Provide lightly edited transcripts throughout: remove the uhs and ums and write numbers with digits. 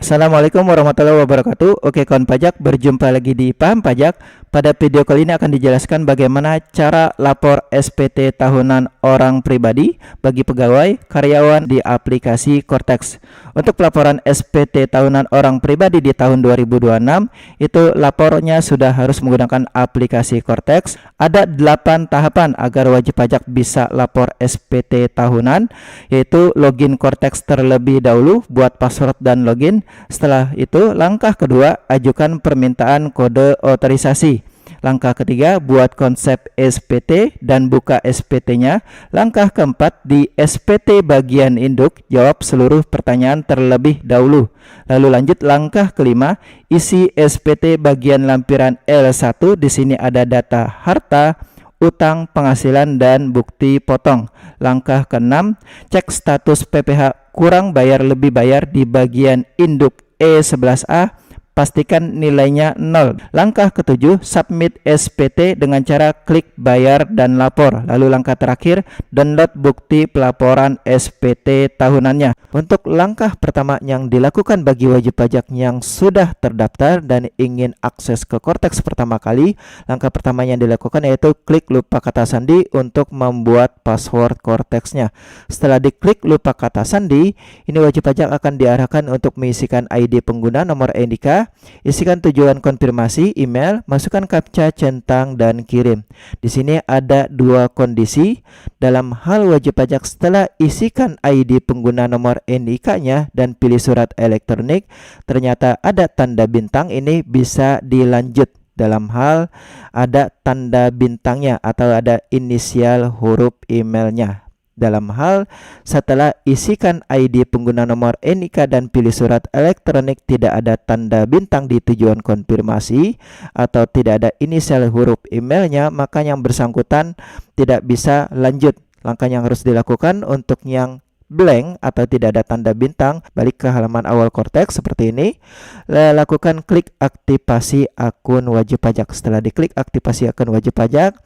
Assalamualaikum warahmatullahi wabarakatuh. Oke kawan pajak, berjumpa lagi di Paham Pajak. Pada video kali ini akan dijelaskan bagaimana cara lapor SPT tahunan orang pribadi bagi pegawai karyawan di aplikasi Cortex. Untuk pelaporan SPT tahunan orang pribadi di tahun 2026 itu lapornya sudah harus menggunakan aplikasi Cortex. Ada 8 tahapan agar wajib pajak bisa lapor SPT tahunan, yaitu login Cortex terlebih dahulu, buat password dan login. Setelah itu, langkah kedua, ajukan permintaan kode otorisasi. Langkah ketiga, buat konsep SPT dan buka SPT-nya. Langkah keempat, di SPT bagian induk, jawab seluruh pertanyaan terlebih dahulu. Lalu lanjut langkah kelima, isi SPT bagian lampiran L1. Di sini ada data harta, utang, penghasilan, dan bukti potong. Langkah keenam, cek status PPh kurang bayar lebih bayar di bagian induk E11A, pastikan nilainya 0. Langkah ketujuh, submit SPT dengan cara klik bayar dan lapor. Lalu langkah terakhir, download bukti pelaporan SPT tahunannya. Untuk langkah pertama yang dilakukan bagi wajib pajak yang sudah terdaftar dan ingin akses ke Cortex pertama kali, langkah pertama yang dilakukan yaitu klik lupa kata sandi untuk membuat password Cortex-nya. Setelah diklik lupa kata sandi, ini wajib pajak akan diarahkan untuk mengisikan ID pengguna, nomor NIK, isikan tujuan konfirmasi, email, masukkan captcha, centang, dan kirim. Di sini ada dua kondisi. Dalam hal wajib pajak setelah isikan ID pengguna, nomor NIK-nya, dan pilih surat elektronik, ternyata ada tanda bintang, ini bisa dilanjut. Dalam hal ada tanda bintangnya atau ada inisial huruf emailnya. Dalam hal setelah isikan ID pengguna, nomor NIK, dan pilih surat elektronik, tidak ada tanda bintang di tujuan konfirmasi atau tidak ada inisial huruf emailnya, maka yang bersangkutan tidak bisa lanjut. Langkah yang harus dilakukan untuk yang blank atau tidak ada tanda bintang, balik ke halaman awal Cortex seperti ini. Lakukan klik aktivasi akun wajib pajak. Setelah diklik aktivasi akun wajib pajak,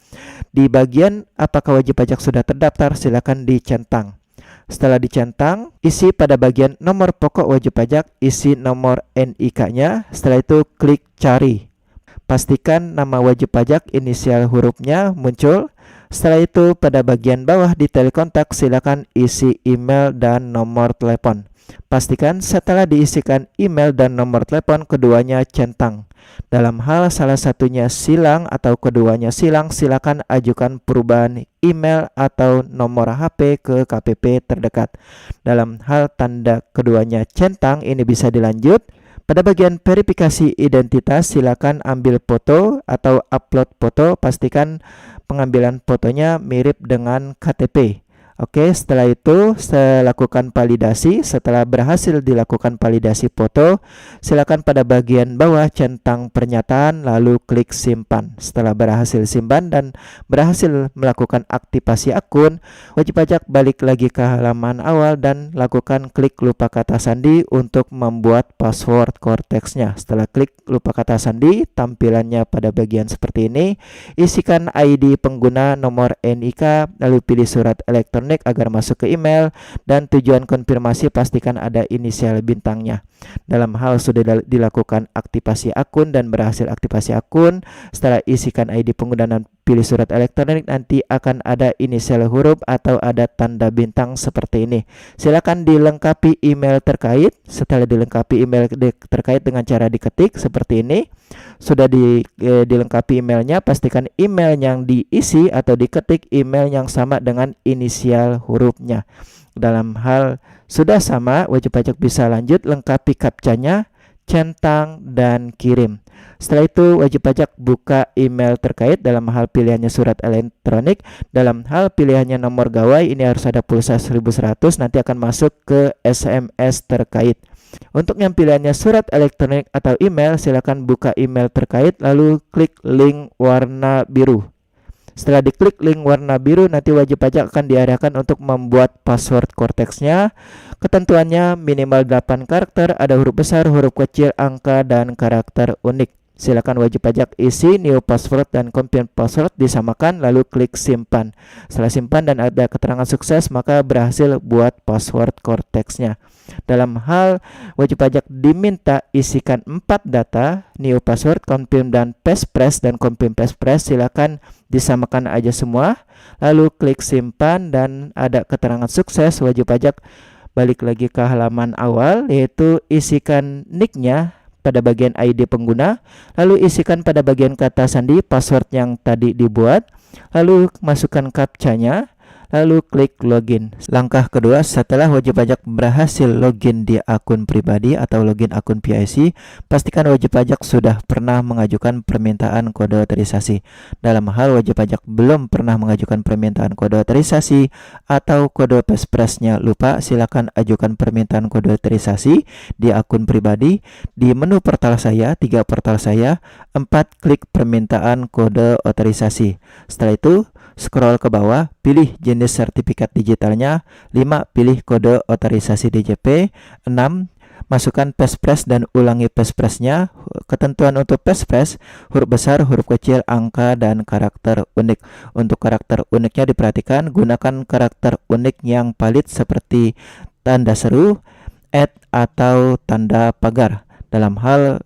di bagian apakah wajib pajak sudah terdaftar, silakan dicentang. Setelah dicentang, isi pada bagian nomor pokok wajib pajak, isi nomor NIK-nya. Setelah itu klik cari. Pastikan nama wajib pajak, inisial hurufnya muncul. Setelah itu pada bagian bawah di telekontak silakan isi email dan nomor telepon. Pastikan setelah diisikan email dan nomor telepon keduanya centang. Dalam hal salah satunya silang atau keduanya silang, silakan ajukan perubahan email atau nomor HP ke KPP terdekat. Dalam hal tanda keduanya centang, ini bisa dilanjut. Pada bagian verifikasi identitas, silakan ambil foto atau upload foto. Pastikan pengambilan fotonya mirip dengan KTP. Oke, setelah itu saya lakukan validasi. Setelah berhasil dilakukan validasi foto, silakan pada bagian bawah centang pernyataan lalu klik simpan. Setelah berhasil simpan dan berhasil melakukan aktivasi akun, wajib pajak balik lagi ke halaman awal dan lakukan klik lupa kata sandi untuk membuat password Cortex-nya. Setelah klik lupa kata sandi, tampilannya pada bagian seperti ini. Isikan ID pengguna, nomor NIK, lalu pilih surat elektronik agar masuk ke email, dan tujuan konfirmasi pastikan ada inisial bintangnya. Dalam hal sudah dilakukan aktivasi akun dan berhasil aktivasi akun, setelah isikan ID pengguna dan pilih surat elektronik, nanti akan ada inisial huruf atau ada tanda bintang seperti ini. Silakan dilengkapi email terkait. Setelah dilengkapi email terkait dengan cara diketik seperti ini. Sudah dilengkapi emailnya, pastikan email yang diisi atau diketik email yang sama dengan inisial hurufnya. Dalam hal sudah sama, wajib pajak bisa lanjut, lengkapi captcha-nya, centang, dan kirim. Setelah itu wajib pajak buka email terkait. Dalam hal pilihannya surat elektronik, dalam hal pilihannya nomor gawai, ini harus ada pulsa 1100, nanti akan masuk ke SMS terkait. Untuk yang pilihannya surat elektronik atau email, silakan buka email terkait lalu klik link warna biru. Setelah diklik link warna biru, nanti wajib pajak akan diarahkan untuk membuat password Cortex-nya. Ketentuannya minimal 8 karakter, ada huruf besar, huruf kecil, angka, dan karakter unik. Silakan wajib pajak isi new password dan confirm password disamakan, lalu klik simpan. Setelah simpan dan ada keterangan sukses, maka berhasil buat password Cortex-nya. Dalam hal wajib pajak diminta isikan 4 data, new password, confirm dan passphrase dan confirm passphrase, silakan disamakan aja semua, lalu klik simpan dan ada keterangan sukses. Wajib pajak balik lagi ke halaman awal, yaitu isikan nicknya pada bagian ID pengguna, lalu isikan pada bagian kata sandi password yang tadi dibuat, lalu masukkan captcha-nya, lalu klik login. Langkah kedua, setelah wajib pajak berhasil login di akun pribadi atau login akun PIC, pastikan wajib pajak sudah pernah mengajukan permintaan kode otorisasi. Dalam hal wajib pajak belum pernah mengajukan permintaan kode otorisasi atau kode passphrase-nya lupa, silakan ajukan permintaan kode otorisasi di akun pribadi. Di menu portal saya, 3 portal saya, 4 klik permintaan kode otorisasi. Setelah itu scroll ke bawah, pilih jenis sertifikat digitalnya, 5 pilih kode otorisasi DJP, 6 masukkan passphrase dan ulangi passphrase-nya. Ketentuan untuk passphrase, huruf besar, huruf kecil, angka, dan karakter unik. Untuk karakter uniknya diperhatikan, gunakan karakter unik yang valid seperti tanda seru, @ atau tanda pagar. Dalam hal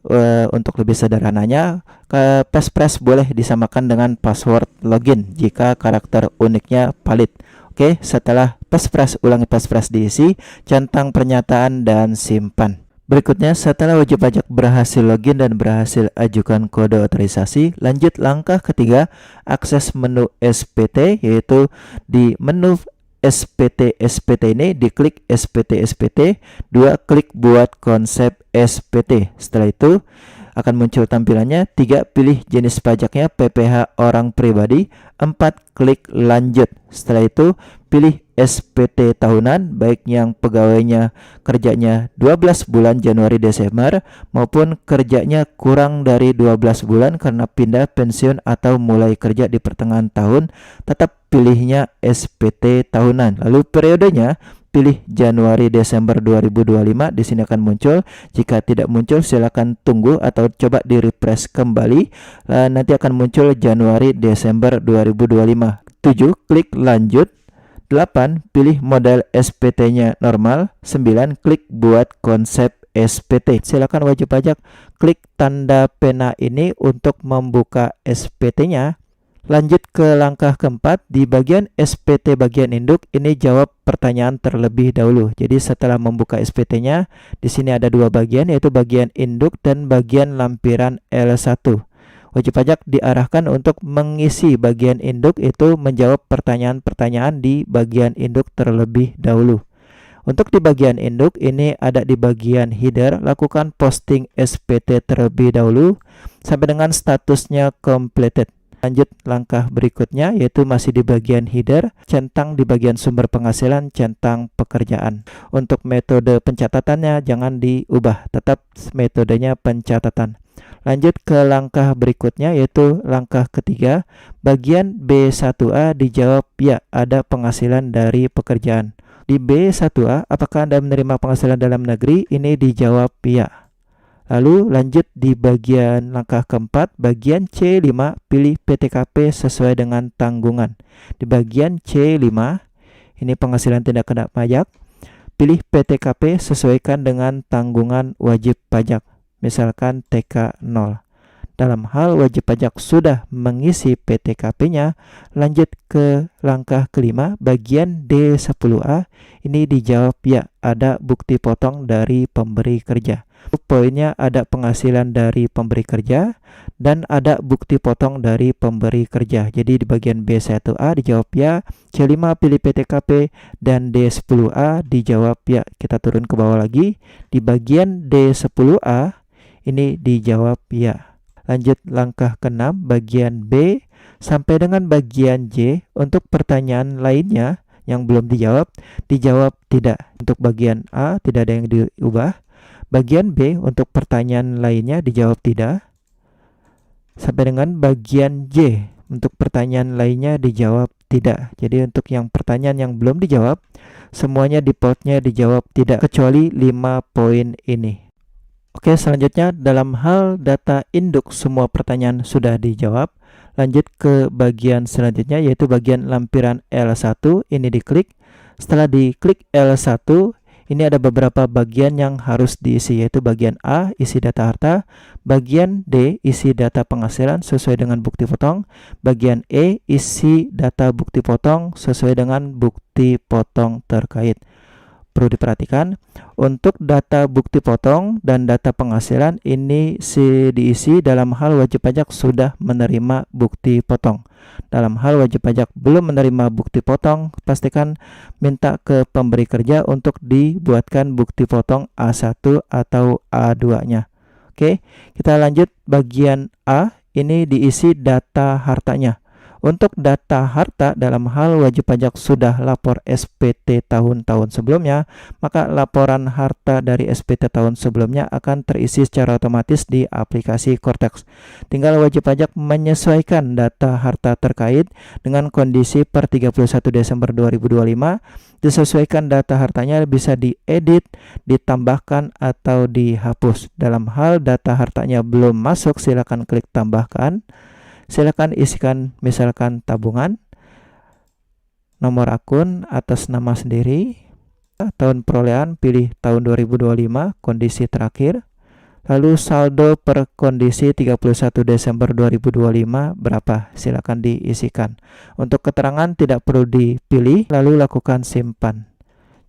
untuk lebih sederhananya, passphrase boleh disamakan dengan password login jika karakter uniknya valid. Oke, setelah passphrase, ulangi passphrase diisi, centang pernyataan dan simpan. Berikutnya, setelah wajib pajak berhasil login dan berhasil ajukan kode otorisasi, lanjut langkah ketiga, akses menu SPT, yaitu di menu SPT ini diklik SPT. 2 klik buat konsep SPT. Setelah itu akan muncul tampilannya. 3 pilih jenis pajaknya PPh orang pribadi. 4 klik lanjut. Setelah itu pilih SPT tahunan, baik yang pegawainya kerjanya 12 bulan Januari Desember maupun kerjanya kurang dari 12 bulan karena pindah pensiun atau mulai kerja di pertengahan tahun, tetap pilihnya SPT tahunan. Lalu periodenya pilih Januari Desember 2025, di sini akan muncul. Jika tidak muncul, silakan tunggu atau coba di refresh kembali. Nanti akan muncul Januari Desember 2025. 7 klik lanjut. 8 pilih model SPT-nya normal. 9 klik buat konsep SPT. Silakan wajib pajak klik tanda pena ini untuk membuka SPT-nya. Lanjut ke langkah keempat, di bagian SPT bagian induk ini jawab pertanyaan terlebih dahulu. Jadi setelah membuka SPT-nya, di sini ada 2 bagian, yaitu bagian induk dan bagian lampiran L1. Wajib pajak diarahkan untuk mengisi bagian induk, itu menjawab pertanyaan-pertanyaan di bagian induk terlebih dahulu. Untuk di bagian induk ini ada di bagian header, lakukan posting SPT terlebih dahulu sampai dengan statusnya completed. Lanjut langkah berikutnya, yaitu masih di bagian header, centang di bagian sumber penghasilan, centang pekerjaan. Untuk metode pencatatannya jangan diubah, tetap metodenya pencatatan. Lanjut ke langkah berikutnya, yaitu langkah ketiga, bagian B1A dijawab ya, ada penghasilan dari pekerjaan. Di B1A, apakah Anda menerima penghasilan dalam negeri? Ini dijawab ya. Lalu lanjut di bagian langkah keempat, bagian C5, pilih PTKP sesuai dengan tanggungan. Di bagian C5, ini penghasilan tidak kena pajak, pilih PTKP sesuaikan dengan tanggungan wajib pajak, misalkan TK0. Dalam hal wajib pajak sudah mengisi PTKP-nya, lanjut ke langkah kelima, bagian D10A, ini dijawab ya, ada bukti potong dari pemberi kerja. Poinnya ada penghasilan dari pemberi kerja dan ada bukti potong dari pemberi kerja. Jadi di bagian B1A dijawab ya, C5 pilih PTKP, dan D10A dijawab ya. Kita turun ke bawah lagi, di bagian D10A ini dijawab ya. Lanjut langkah ke-6, bagian B sampai dengan bagian J. Untuk pertanyaan lainnya yang belum dijawab tidak. Untuk bagian A tidak ada yang diubah. Bagian B untuk pertanyaan lainnya dijawab tidak. Sampai dengan bagian J untuk pertanyaan lainnya dijawab tidak. Jadi untuk yang pertanyaan yang belum dijawab, semuanya defaultnya dijawab tidak kecuali 5 poin ini. Oke, selanjutnya dalam hal data induk semua pertanyaan sudah dijawab. Lanjut ke bagian selanjutnya yaitu bagian lampiran L1, ini diklik. Setelah diklik L1, ini ada beberapa bagian yang harus diisi yaitu bagian A, isi data harta, bagian D, isi data penghasilan sesuai dengan bukti potong, bagian E, isi data bukti potong sesuai dengan bukti potong terkait. Perlu diperhatikan, untuk data bukti potong dan data penghasilan ini diisi dalam hal wajib pajak sudah menerima bukti potong. Dalam hal wajib pajak belum menerima bukti potong, pastikan minta ke pemberi kerja untuk dibuatkan bukti potong A1 atau A2-nya. Oke, kita lanjut bagian A, ini diisi data hartanya. Untuk data harta dalam hal wajib pajak sudah lapor SPT tahun-tahun sebelumnya, maka laporan harta dari SPT tahun sebelumnya akan terisi secara otomatis di aplikasi Cortex. Tinggal wajib pajak menyesuaikan data harta terkait dengan kondisi per 31 Desember 2025. Disesuaikan data hartanya bisa diedit, ditambahkan, atau dihapus. Dalam hal data hartanya belum masuk, silakan klik tambahkan. Silakan isikan misalkan tabungan, nomor akun atas nama sendiri, tahun perolehan pilih tahun 2025, kondisi terakhir, lalu saldo per kondisi 31 Desember 2025 berapa, silakan diisikan. Untuk keterangan tidak perlu dipilih, lalu lakukan simpan.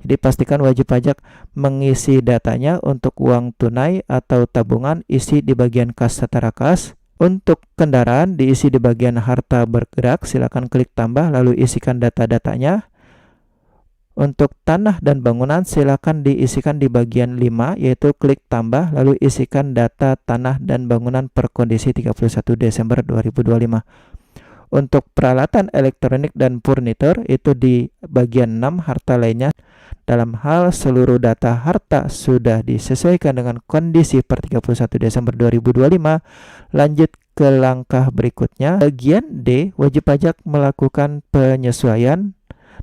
Jadi pastikan wajib pajak mengisi datanya untuk uang tunai atau tabungan, isi di bagian kas setara kas. Untuk kendaraan diisi di bagian harta bergerak, silakan klik tambah lalu isikan data-datanya. Untuk tanah dan bangunan silakan diisikan di bagian 5 yaitu klik tambah lalu isikan data tanah dan bangunan per kondisi 31 Desember 2025. Untuk peralatan elektronik dan furnitur itu di bagian 6 harta lainnya. Dalam hal seluruh data harta sudah disesuaikan dengan kondisi per 31 Desember 2025, lanjut ke langkah berikutnya. Bagian D, wajib pajak melakukan penyesuaian.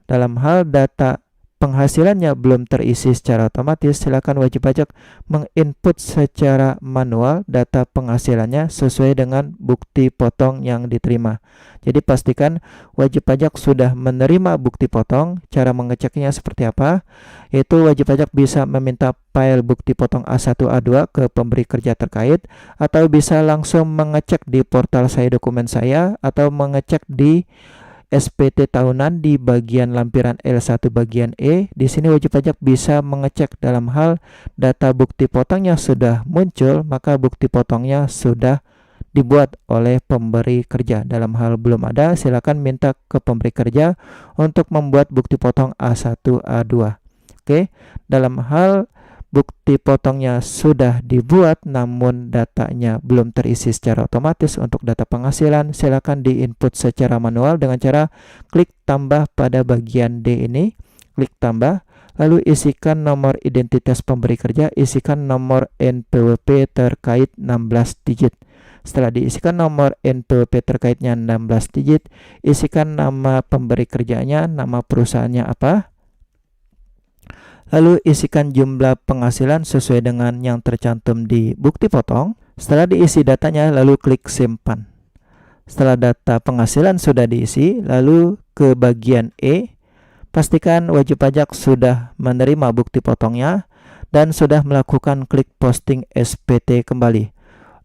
Dalam hal data penghasilannya belum terisi secara otomatis, silakan wajib pajak menginput secara manual data penghasilannya sesuai dengan bukti potong yang diterima. Jadi pastikan wajib pajak sudah menerima bukti potong. Cara mengeceknya seperti apa? Yaitu wajib pajak bisa meminta file bukti potong A1 A2 ke pemberi kerja terkait, atau bisa langsung mengecek di portal Saya Dokumen Saya, atau mengecek di SPT tahunan di bagian lampiran L1 bagian E. Di sini wajib pajak bisa mengecek dalam hal data bukti potongnya sudah muncul, maka bukti potongnya sudah dibuat oleh pemberi kerja. Dalam hal belum ada, silakan minta ke pemberi kerja untuk membuat bukti potong A1 A2. Oke, dalam hal bukti potongnya sudah dibuat namun datanya belum terisi secara otomatis untuk data penghasilan, silakan diinput secara manual dengan cara klik tambah pada bagian D ini, klik tambah, lalu isikan nomor identitas pemberi kerja, isikan nomor NPWP terkait 16 digit. Setelah diisikan nomor NPWP terkaitnya 16 digit, isikan nama pemberi kerjanya, nama perusahaannya apa, lalu isikan jumlah penghasilan sesuai dengan yang tercantum di bukti potong. Setelah diisi datanya, lalu klik simpan. Setelah data penghasilan sudah diisi, lalu ke bagian E, pastikan wajib pajak sudah menerima bukti potongnya dan sudah melakukan klik posting SPT kembali.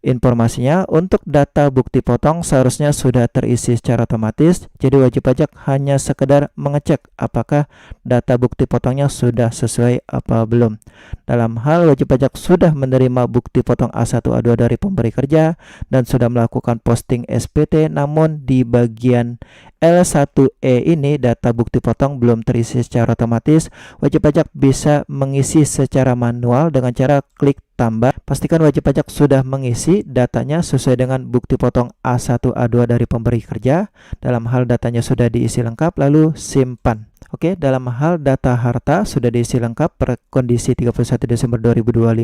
Informasinya untuk data bukti potong seharusnya sudah terisi secara otomatis, jadi wajib pajak hanya sekedar mengecek apakah data bukti potongnya sudah sesuai apa belum. Dalam hal wajib pajak sudah menerima bukti potong A1 A2 dari pemberi kerja dan sudah melakukan posting SPT, namun di bagian L1E ini data bukti potong belum terisi secara otomatis, wajib pajak bisa mengisi secara manual dengan cara klik tambah. Pastikan wajib pajak sudah mengisi datanya sesuai dengan bukti potong A1 A2 dari pemberi kerja. Dalam hal datanya sudah diisi lengkap, lalu simpan. Oke, dalam hal data harta sudah diisi lengkap per kondisi 31 Desember 2025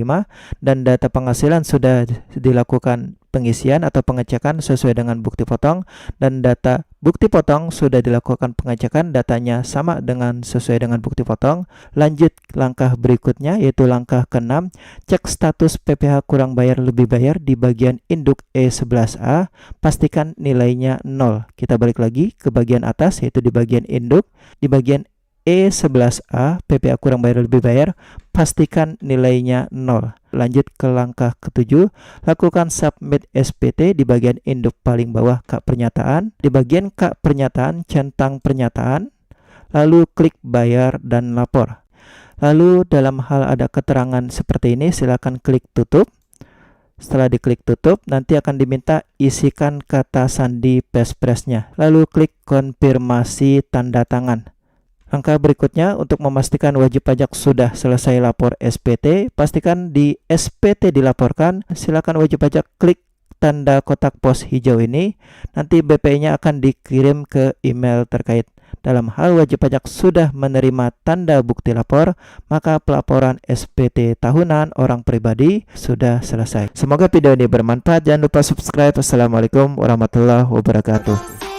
dan data penghasilan sudah dilakukan pengisian atau pengecekan sesuai dengan bukti potong, dan data bukti potong sudah dilakukan pengecekan, datanya sama dengan sesuai dengan bukti potong. Lanjut langkah berikutnya, yaitu langkah ke-6, cek status PPh kurang bayar lebih bayar di bagian induk E11A, pastikan nilainya 0. Kita balik lagi ke bagian atas, yaitu di bagian induk, di bagian E11A, PPh kurang bayar lebih bayar, pastikan nilainya 0. Lanjut ke langkah ke-7, lakukan submit SPT di bagian induk paling bawah K pernyataan. Di bagian K pernyataan, centang pernyataan, lalu klik bayar dan lapor. Lalu dalam hal ada keterangan seperti ini, silakan klik tutup. Setelah diklik tutup, nanti akan diminta isikan kata sandi passphrase-nya. Lalu klik konfirmasi tanda tangan. Langkah berikutnya, untuk memastikan wajib pajak sudah selesai lapor SPT, pastikan di SPT dilaporkan. Silakan wajib pajak klik tanda kotak pos hijau ini. Nanti BPI-nya akan dikirim ke email terkait. Dalam hal wajib pajak sudah menerima tanda bukti lapor, maka pelaporan SPT tahunan orang pribadi sudah selesai. Semoga video ini bermanfaat. Jangan lupa subscribe. Assalamualaikum warahmatullahi wabarakatuh.